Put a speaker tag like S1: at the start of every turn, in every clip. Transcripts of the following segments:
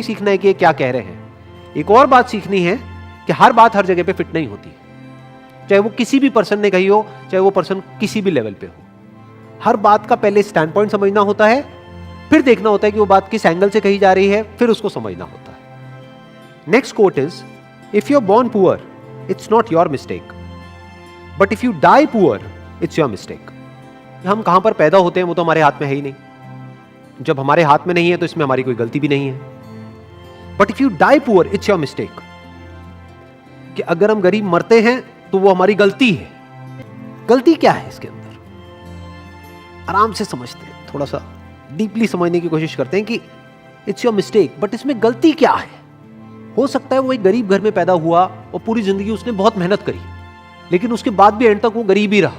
S1: सीखना है कि ये क्या कह रहे हैं। एक और बात सीखनी है कि हर बात हर जगह पे फिट नहीं होती है, चाहे वो किसी भी पर्सन ने कही हो, चाहे वो पर्सन किसी भी लेवल पे हो। हर बात का पहले स्टैंड पॉइंट समझना होता है, फिर देखना होता है कि वो बात किस एंगल से कही जा रही है, फिर उसको समझना होता है। Next quote is, if you are born poor it's not your mistake, but if you die poor it's your mistake. हम कहां पर पैदा होते हैं वो तो हमारे हाथ में है ही नहीं। जब हमारे हाथ में नहीं है तो इसमें हमारी कोई गलती भी नहीं है। But if you die poor it's your mistake, कि अगर हम गरीब मरते हैं तो वो हमारी गलती है। गलती क्या है इसके अंदर, आराम से समझते हैं, थोड़ा सा डीपली समझने की कोशिश करते हैं कि इट्स योर मिस्टेक, बट इसमें गलती क्या है। हो सकता है वो एक गरीब घर में पैदा हुआ और पूरी जिंदगी उसने बहुत मेहनत करी, लेकिन उसके बाद भी एंड तक वो गरीब ही रहा।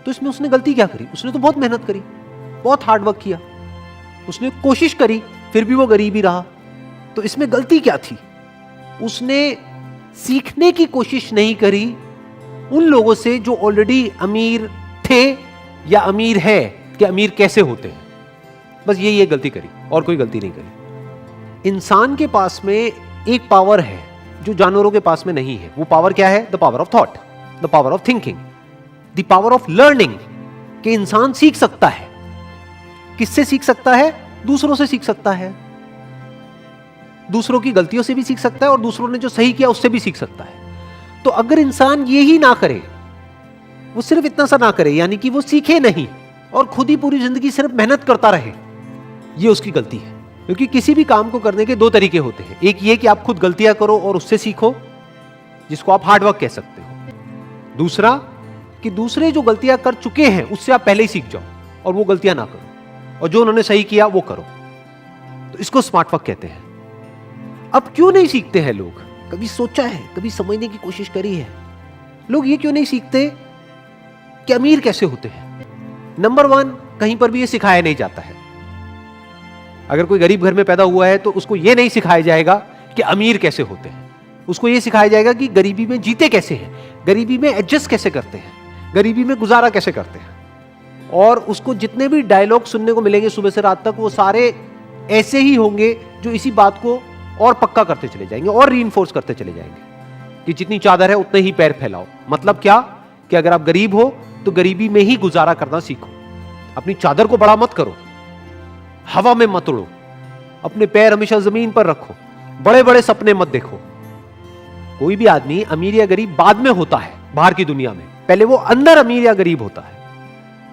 S1: तो इसमें उसने गलती क्या करी? उसने तो बहुत मेहनत करी, बहुत हार्ड वर्क किया, उसने कोशिश करी, फिर भी वो गरीब ही रहा। तो इसमें गलती क्या थी? उसने सीखने की कोशिश नहीं करी उन लोगों से जो ऑलरेडी अमीर थे या अमीर है, कि अमीर कैसे होते हैं। बस ये गलती करी, और कोई गलती नहीं करी। इंसान के पास में एक पावर है जो जानवरों के पास में नहीं है। वो पावर क्या है? The power of thought, the power of thinking, the power of learning. कि इंसान सीख सकता है। किससे सीख सकता है? दूसरों से सीख सकता है, दूसरों की गलतियों से भी सीख सकता है, और दूसरों ने जो सही किया उससे भी सीख सकता है। तो अगर इंसान ये ही ना करे, वो सिर्फ इतना सा ना करे, यानी कि वो सीखे नहीं और खुद ही पूरी जिंदगी सिर्फ मेहनत करता रहे, ये उसकी गलती है। क्योंकि किसी भी काम को करने के दो तरीके होते हैं। एक ये कि आप खुद गलतियां करो और उससे सीखो, जिसको आप हार्डवर्क कह सकते हो। दूसरा कि दूसरे जो गलतियां कर चुके हैं उससे आप पहले ही सीख जाओ और वो गलतियां ना करो, और जो उन्होंने सही किया वो करो। तो इसको स्मार्ट वर्क कहते हैं। अब क्यों नहीं सीखते हैं लोग? कभी सोचा है, कभी समझने की कोशिश करी है लोग ये क्यों नहीं सीखते कि अमीर कैसे होते हैं? नंबर 1, कहीं पर भी ये सिखाया नहीं जाता है। अगर कोई गरीब घर में पैदा हुआ है तो उसको ये नहीं सिखाया जाएगा कि अमीर कैसे होते हैं। उसको ये सिखाया जाएगा कि गरीबी में जीते कैसे हैं, गरीबी में एडजस्ट कैसे करते हैं, गरीबी में गुजारा कैसे करते हैं। और उसको जितने भी डायलॉग सुनने को मिलेंगे सुबह से रात तक, वो सारे ऐसे ही होंगे जो इसी बात को और पक्का करते चले जाएंगे और रीइंफोर्स करते चले जाएंगे कि जितनी चादर है उतने ही पैर फैलाओ। मतलब क्या? कि अगर आप गरीब हो तो गरीबी में ही गुजारा करना सीखो। अपनी चादर को बड़ा मत करो, हवा में मत उड़ो, अपने पैर हमेशा जमीन पर रखो, बड़े बड़े सपने मत देखो। कोई भी आदमी अमीर या गरीब बाद में होता है बाहर की दुनिया में, पहले वो अंदर अमीर या गरीब होता है।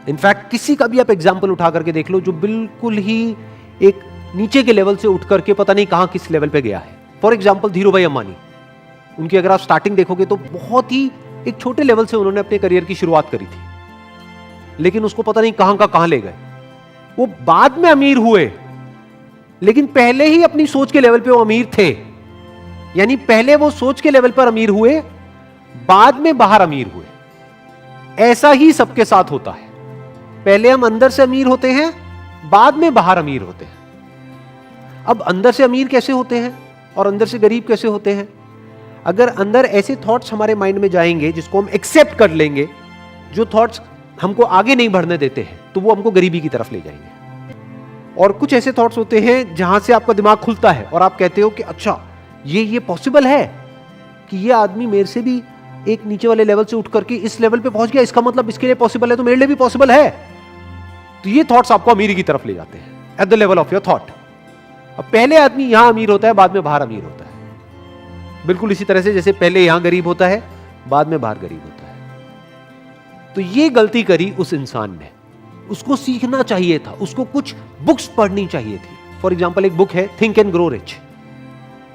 S1: इनफैक्ट किसी का भी आप एग्जाम्पल उठा करके देख लो जो बिल्कुल ही एक नीचे के लेवल से उठ करके पता नहीं कहां किस लेवल पे गया है। फॉर एग्जाम्पल धीरूभाई अंबानी, उनकी अगर आप स्टार्टिंग देखोगे तो बहुत ही एक छोटे लेवल से उन्होंने अपने करियर की शुरुआत करी थी, लेकिन उसको पता नहीं कहां का कहां ले गए। वो बाद में अमीर हुए, लेकिन पहले ही अपनी सोच के लेवल पे वो अमीर थे। यानी पहले वो सोच के लेवल पर अमीर हुए, बाद में बाहर अमीर हुए। ऐसा ही सबके साथ होता है। पहले हम अंदर से अमीर होते हैं, बाद में बाहर अमीर होते हैं। अब अंदर से अमीर कैसे होते हैं और अंदर से गरीब कैसे होते हैं? अगर अंदर ऐसे थॉट्स हमारे माइंड में जाएंगे जिसको हम एक्सेप्ट कर लेंगे, जो थॉट्स हमको आगे नहीं बढ़ने देते हैं, तो वो हमको गरीबी की तरफ ले जाएंगे। और कुछ ऐसे थॉट्स होते हैं जहां से आपका दिमाग खुलता है और आप कहते हो कि अच्छा ये पॉसिबल है कि ये आदमी मेरे से भी एक नीचे वाले लेवल से उठ करके इस लेवल पे पहुंच गया, इसका मतलब इसके लिए पॉसिबल है तो मेरे लिए भी पॉसिबल है। तो ये थॉट्स आपको अमीरी की तरफ ले जाते हैं at the level of your thought. अब पहले आदमी यहां अमीर होता है, बाद में बाहर अमीर होता है। बिल्कुल इसी तरह से जैसे पहले यहां गरीब होता है, बाद में बाहर गरीब होता है। तो ये गलती करी उस इंसान ने। उसको सीखना चाहिए था, उसको कुछ बुक्स पढ़नी चाहिए थी। फॉर एग्जाम्पल एक बुक है think and grow rich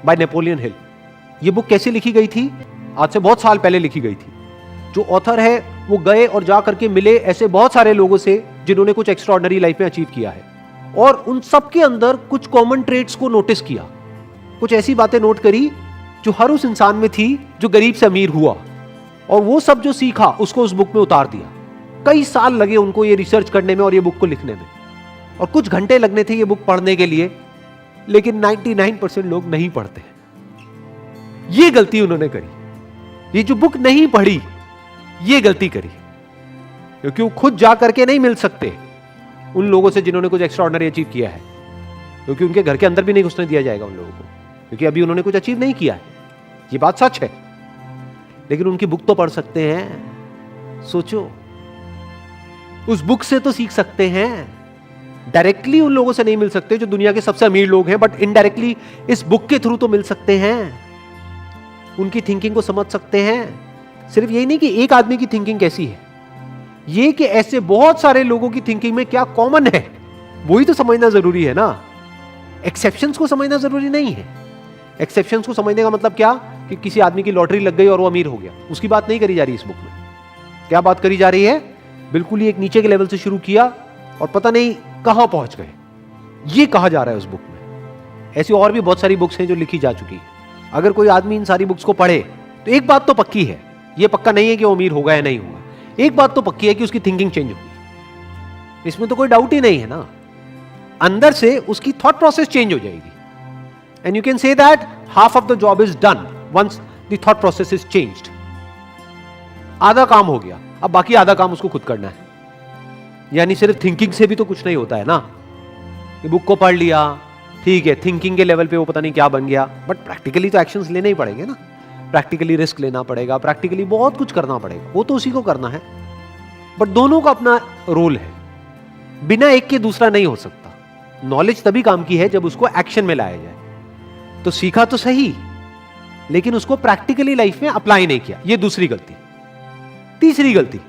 S1: by Napoleon Hill. ये बुक कैसे लिखी गई थी? आज से बहुत साल पहले लिखी गई थी। जो ऑथर है वो गए और जा करके मिले ऐसे बहुत सारे लोगों से जिन्होंने कुछ एक्स्ट्राऑर्डिनरी लाइफ में अचीव किया है, और उन सब के अंदर कुछ कॉमन ट्रेट्स को नोटिस किया, कुछ ऐसी बातें नोट करी जो हर उस इंसान में थी जो गरीब से अमीर हुआ, और वो सब जो सीखा उसको उस बुक में उतार दिया। कई साल लगे उनको ये रिसर्च करने में और ये बुक को लिखने में, और कुछ घंटे लगने थे ये बुक पढ़ने के लिए, लेकिन 99% लोग नहीं पढ़ते। ये गलती उन्होंने करी। ये जो बुक नहीं पढ़ी ये गलती करी, क्योंकि वो खुद जा करके नहीं मिल सकते उन लोगों से जिन्होंने कुछ एक्स्ट्राऑर्डिनरी अचीव किया है। क्योंकि उनके घर के अंदर भी नहीं घुसने दिया जाएगा उन लोगों को, क्योंकि अभी उन्होंने कुछ अचीव नहीं किया है, ये बात सच है। लेकिन उनकी बुक तो पढ़ सकते हैं। सोचो, उस बुक से तो सीख सकते हैं। डायरेक्टली उन लोगों से नहीं मिल सकते जो दुनिया के सबसे अमीर लोग हैं, बट इनडायरेक्टली इस बुक के थ्रू तो मिल सकते हैं, उनकी थिंकिंग को समझ सकते हैं। सिर्फ यही नहीं कि एक आदमी की थिंकिंग कैसी है, ये कि ऐसे बहुत सारे लोगों की थिंकिंग में क्या कॉमन है, वही तो समझना जरूरी है ना। एक्सेप्शंस को समझना जरूरी नहीं है। एक्सेप्शंस को समझने का मतलब क्या कि किसी आदमी की लॉटरी लग गई और वो अमीर हो गया, उसकी बात नहीं करी जा रही इस बुक में। क्या बात करी जा रही है? बिल्कुल ही एक नीचे के लेवल से शुरू किया और पता नहीं कहां पहुंच गए, ये कहा जा रहा है उस बुक में। ऐसी और भी बहुत सारी बुक्स हैं जो लिखी जा चुकी है। अगर कोई आदमी इन सारी बुक्स को पढ़े तो एक बात तो पक्की है, ये पक्का नहीं है कि वो अमीर होगा या नहीं होगा, एक बात तो पक्की है कि उसकी थिंकिंग चेंज होगी, इसमें तो कोई डाउट ही नहीं है ना। अंदर से उसकी थॉट प्रोसेस चेंज हो जाएगी, and you can say that half of the job is done once the thought process is changed. आधा काम हो गया, अब बाकी आधा काम उसको खुद करना है। यानी सिर्फ थिंकिंग से भी तो कुछ नहीं होता है ना। ये बुक को पढ़ लिया, ठीक है, थिंकिंग के लेवल पे वो पता नहीं क्या बन गया, बट प्रैक्टिकली तो एक्शंस लेने ही पड़ेंगे ना। प्रैक्टिकली रिस्क लेना पड़ेगा, प्रैक्टिकली बहुत कुछ करना पड़ेगा, वो तो उसी को करना है। बट दोनों का अपना रोल है, बिना एक के दूसरा नहीं हो सकता। नॉलेज तभी काम की है जब उसको एक्शन में लाया जाए। तो सीखा तो सही, लेकिन उसको प्रैक्टिकली लाइफ में अप्लाई नहीं किया, ये दूसरी गलती। तीसरी गलती,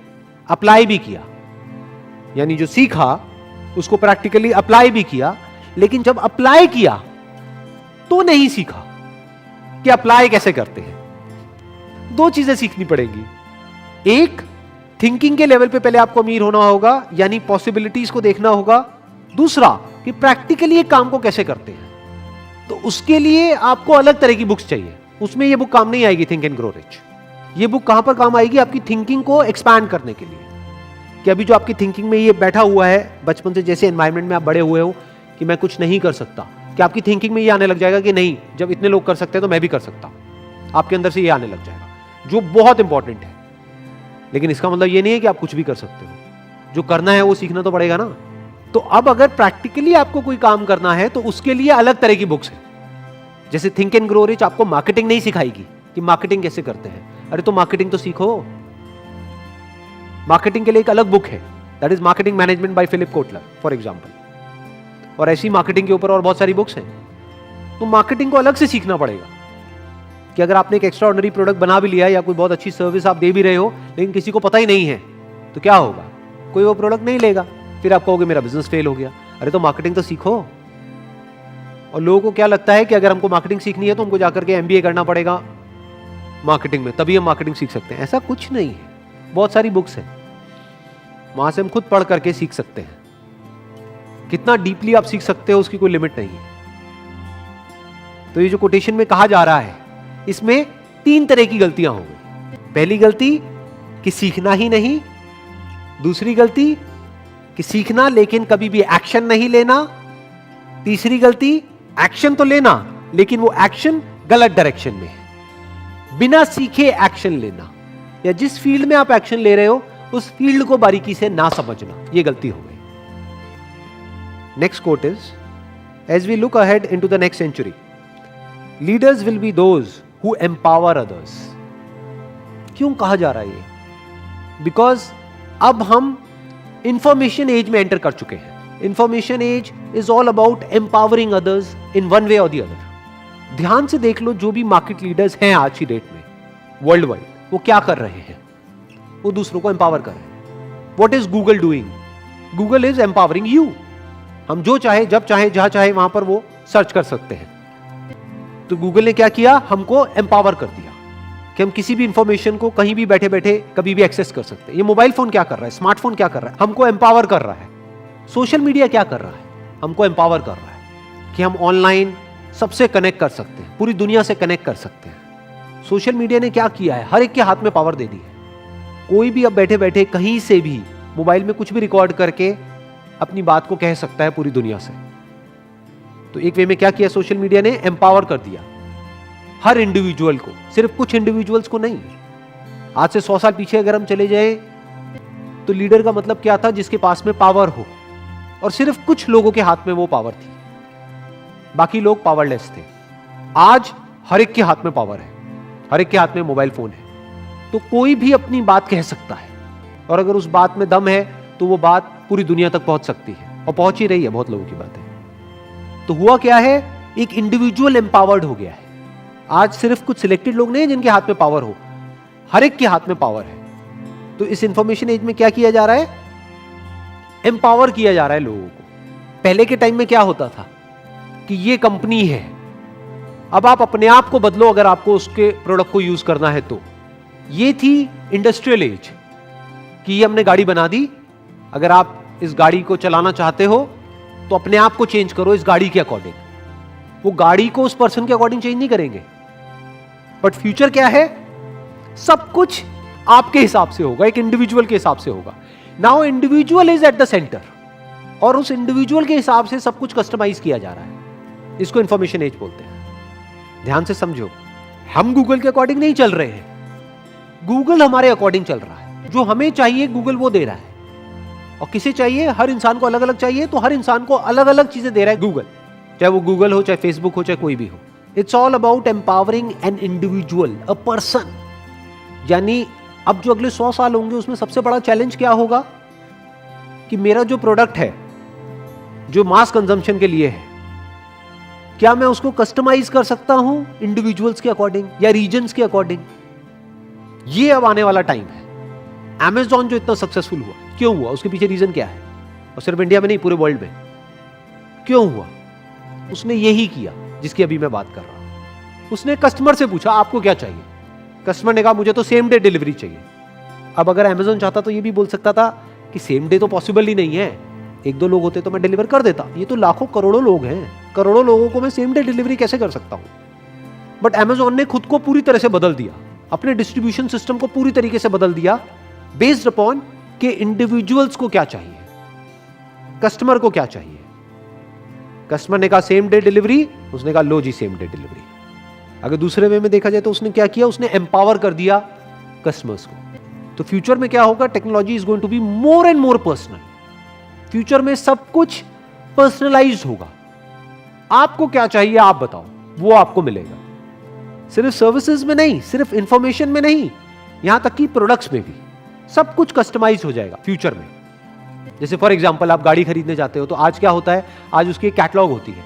S1: अप्लाई भी किया, यानी जो सीखा उसको प्रैक्टिकली अप्लाई भी किया, लेकिन जब अप्लाई किया तो नहीं सीखा कि अप्लाई कैसे करते हैं। दो चीजें सीखनी पड़ेंगी। एक, थिंकिंग के लेवल पे पहले आपको अमीर होना होगा, यानी पॉसिबिलिटीज को देखना होगा। दूसरा कि प्रैक्टिकली एक काम को कैसे करते हैं, तो उसके लिए आपको अलग तरह की बुक्स चाहिए। उसमें ये बुक काम नहीं आएगी, थिंक एंड ग्रो रिच। ये बुक कहां पर काम आएगी? आपकी थिंकिंग को एक्सपैंड करने के लिए, कि अभी जो आपकी थिंकिंग में ये बैठा हुआ है, बचपन से जैसे एनवायरनमेंट में आप बड़े हुए हो कि मैं कुछ नहीं कर सकता, कि आपकी थिंकिंग में ये आने लग जाएगा कि नहीं, जब इतने लोग कर सकते हैं तो मैं भी कर सकता। आपके अंदर से ये आने लग जाएगा, जो बहुत इंपॉर्टेंट है। लेकिन इसका मतलब ये नहीं है कि आप कुछ भी कर सकते हो, जो करना है वो सीखना तो पड़ेगा ना। तो अब अगर प्रैक्टिकली आपको कोई काम करना है तो उसके लिए अलग तरह की बुक्स है। जैसे थिंक एंड ग्रो रिच आपको मार्केटिंग नहीं सिखाएगी कि मार्केटिंग कैसे करते हैं, अरे तो मार्केटिंग तो सीखो। मार्केटिंग के लिए एक अलग बुक है, that is marketing management by Philip Kotler for example. और ऐसी मार्केटिंग के ऊपर और बहुत सारी बुक्स हैं। तो मार्केटिंग को अलग से सीखना पड़ेगा कि अगर आपने एक एक्स्ट्रा ऑर्डिनरी प्रोडक्ट बना भी लिया या कोई बहुत अच्छी सर्विस आप दे भी रहे हो, लेकिन किसी को पता ही नहीं है, तो क्या होगा? कोई वो प्रोडक्ट नहीं लेगा, फिर आप कहोगे मेरा बिजनेस फेल हो गया। अरे तो मार्केटिंग तो सीखो। और लोगों को क्या लगता है कि अगर हमको मार्केटिंग सीखनी है तो हमको जाकर के एमबीए करना पड़ेगा मार्केटिंग में, तभी हम मार्केटिंग सीख सकते हैं। ऐसा कुछ नहीं है, बहुत सारी बुक्स हैं, वहां से हम खुद पढ़ करके सीख सकते हैं। कितना डीपली आप सीख सकते हो उसकी कोई लिमिट नहीं है। तो ये जो कोटेशन में कहा जा रहा है, इसमें 3 तरह की गलतियां हो गई। पहली गलती कि सीखना ही नहीं, दूसरी गलती कि सीखना लेकिन कभी भी एक्शन नहीं लेना, तीसरी गलती एक्शन तो लेना लेकिन वो एक्शन गलत डायरेक्शन में है। बिना सीखे एक्शन लेना, या जिस फील्ड में आप एक्शन ले रहे हो उस फील्ड को बारीकी से ना समझना, ये गलती हो गई। Next quote is, as we look ahead into the next century, leaders will be those who empower others. क्यों कहा जा रहा है ये? बिकॉज अब हम इंफॉर्मेशन एज में एंटर कर चुके हैं। Information age is all about empowering others in one way और द अदर। ध्यान से देख लो, जो भी मार्केट लीडर्स हैं आज की डेट में वर्ल्ड वाइड, वो क्या कर रहे हैं? वो दूसरों को एम्पावर कर रहे हैं। What is Google doing? Google is empowering you. हम जो चाहे, जब चाहे, जहां चाहे वहां पर वो सर्च कर सकते हैं। तो गूगल ने क्या किया? हमको एम्पावर कर दिया कि हम किसी भी इंफॉर्मेशन को कहीं भी बैठे बैठे कभी भी एक्सेस कर सकते हैं। ये मोबाइल फोन क्या कर रहा है, स्मार्टफोन क्या कर रहा है? हमको एम्पावर कर रहा है। सोशल मीडिया क्या कर रहा है? हमको एम्पावर कर रहा है कि हम ऑनलाइन सबसे कनेक्ट कर सकते हैं, पूरी दुनिया से कनेक्ट कर सकते हैं। सोशल मीडिया ने क्या किया है? हर एक के हाथ में पावर दे दी है। कोई भी अब बैठे बैठे कहीं से भी मोबाइल में कुछ भी रिकॉर्ड करके अपनी बात को कह सकता है पूरी दुनिया से। तो एक वे में क्या किया सोशल मीडिया ने? एम्पावर कर दिया हर इंडिविजुअल को, सिर्फ कुछ इंडिविजुअल्स को नहीं। आज से 100 साल पीछे अगर हम चले जाए तो लीडर का मतलब क्या था? जिसके पास में पावर हो, और सिर्फ कुछ लोगों के हाथ में वो पावर थी। बाकी लोग पावरलेस थे। आज हर एक के हाथ में पावर है, हर एक के हाथ में मोबाइल फोन है, तो कोई भी अपनी बात कह सकता है, और अगर उस बात में दम है तो वो बात पूरी दुनिया तक पहुंच सकती है, और पहुंच ही रही है बहुत लोगों की बातें। तो हुआ क्या है, एक इंडिविजुअल एम्पावर्ड हो गया है। आज सिर्फ कुछ सिलेक्टेड लोग नहीं है जिनके हाथ में पावर हो, हर एक के हाथ में पावर है। तो इस इंफॉर्मेशन एज में क्या किया जा रहा है, एम्पावर किया जा रहा है लोगों को। पहले के टाइम में क्या होता था कि ये कंपनी है, अब आप अपने आप को बदलो अगर आपको उसके प्रोडक्ट को यूज करना है तो। ये थी इंडस्ट्रियल एज कि ये हमने गाड़ी बना दी, अगर आप इस गाड़ी को चलाना चाहते हो तो अपने आप को चेंज करो इस गाड़ी के अकॉर्डिंग। वो गाड़ी को उस पर्सन के अकॉर्डिंग चेंज नहीं करेंगे। बट फ्यूचर क्या है, सब कुछ आपके हिसाब से होगा, एक इंडिविजुअल के हिसाब से होगा। Now individual is at the centre, और उस इंडिविजुअल के हिसाब से सब कुछ कस्टमाइज किया जा रहा है। इसको इंफॉर्मेशन एज बोलते हैं। ध्यान से समझो, हम गूगल के अकॉर्डिंग नहीं चल रहे हैं, गूगल हमारे अकॉर्डिंग चल रहा है। जो हमें चाहिए गूगल वो दे रहा है, और किसे चाहिए, हर इंसान को अलग अलग चाहिए, तो हर इंसान को अलग अलग चीजें दे रहा है गूगल, चाहे वो गूगल हो, चाहे फेसबुक हो, चाहे कोई भी हो। It's all about empowering an individual, a person. यानी अब जो अगले 100 साल होंगे उसमें सबसे बड़ा चैलेंज क्या होगा कि मेरा जो प्रोडक्ट है जो मास कंजम्पशन के लिए है, क्या मैं उसको कस्टमाइज कर सकता हूं इंडिविजुअल्स के अकॉर्डिंग या रीजन्स के अकॉर्डिंग। ये अब आने वाला टाइम है। Amazon जो इतना सक्सेसफुल हुआ, क्यों हुआ, उसके पीछे रीजन क्या है, और सिर्फ इंडिया में नहीं पूरे वर्ल्ड में क्यों हुआ, उसने यही किया जिसकी अभी मैं बात कर रहा हूं। उसने कस्टमर से पूछा आपको क्या चाहिए, कस्टमर ने कहा मुझे तो सेम डे डिलीवरी चाहिए। अब अगर Amazon चाहता तो ये भी बोल सकता था कि सेम डे तो पॉसिबल ही नहीं है, एक दो लोग होते तो मैं डिलीवर कर देता, ये तो लाखों करोड़ों लोग हैं, करोड़ों लोगों को मैं सेम डे डिलीवरी कैसे कर सकता हूं। बट Amazon ने खुद को पूरी तरह से बदल दिया, अपने डिस्ट्रीब्यूशन सिस्टम को पूरी तरीके से बदल दिया, बेस्ड अपॉन कि इंडिविजुअल्स को क्या चाहिए, कस्टमर को क्या चाहिए। कस्टमर ने कहा सेम डे डिलीवरी, उसने कहा लो जी सेम डे डिलीवरी। अगर दूसरे वे में देखा जाए तो उसने क्या किया, उसने एम्पावर कर दिया कस्टमर्स को। तो फ्यूचर में क्या होगा, technology is going to be more and more personal. Future में सब कुछ पर्सनलाइज्ड होगा। आपको क्या चाहिए आप बताओ, वो आपको मिलेगा। सिर्फ सर्विसेज में नहीं, सिर्फ इंफॉर्मेशन में नहीं, यहां तक कि प्रोडक्ट्स में भी सब कुछ कस्टमाइज हो जाएगा फ्यूचर में। जैसे फॉर एग्जांपल आप गाड़ी खरीदने जाते हो तो आज क्या होता है, आज उसकी कैटलॉग होती है,